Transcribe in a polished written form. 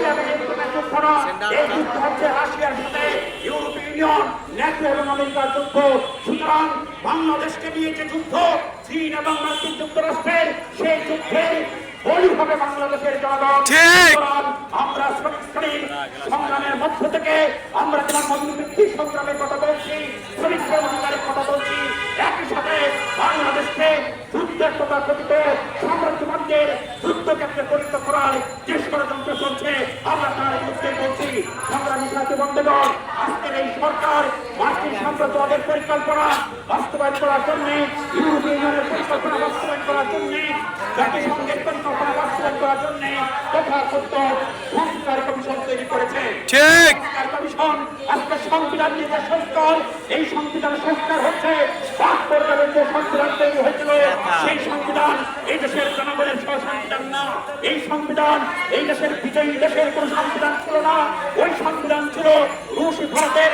Russia ইউক্রেনের যুদ্ধ না, এই যুদ্ধ হচ্ছে রাশিয়ার সাথে ইউরোপীয় ইউনিয়ন, ন্যাটো এবং আমেরিকার যুদ্ধ। সুতরাং বাংলাদেশকে নিয়ে যে যুদ্ধ চীন এবং মার্কিন যুক্তরাষ্ট্রের, সেই যুদ্ধের বলি হবে বাংলাদেশের জনগণ। আমরা শ্রমিক সংগ্রামের মধ্য থেকে আমরা যেমন মজুরিভিত্তিক সংগ্রামের কথা বলছি, শ্রমিক অধিকারের কথা বলছি, একই সাথে বাংলাদেশকে যুদ্ধের তথা কথিত সাম্রাজ্যবাদীদের যুদ্ধক্ষেত্রে পরিণত করার যে ষড়যন্ত্র চলছে, আমরা তার বিরুদ্ধে বলছি। সংগ্রামী সাথী বন্ধুগণ, আজকের এই সরকার মার্কিন সাম্রাজ্যবাদের পরিকল্পনা বাস্তবায়ন করার জন্য, ইউরোপীয় ইউনিয়নের পরিকল্পনা বাস্তবায়ন করার জন্য, জাতিসংঘের পরিকল্পনা বাস্তবায়ন করার জন্য তথাকথিত সংস্কার কমিশন তৈরি করেছে। সংস্কার কমিশন আজকে সংবিধান নিয়ে যে সংস্কার, এই সংবিধান সংস্কার হচ্ছে ৭২ সালের যে সংবিধান তৈরি হয়েছিল, সেই সংবিধান এই দেশের জনগণের সংবিধান না। এই সংবিধান এই দেশের বিজয়ী দেশের কোন সংবিধান ছিল না। ওই সংবিধান ছিল রুশ ভারতের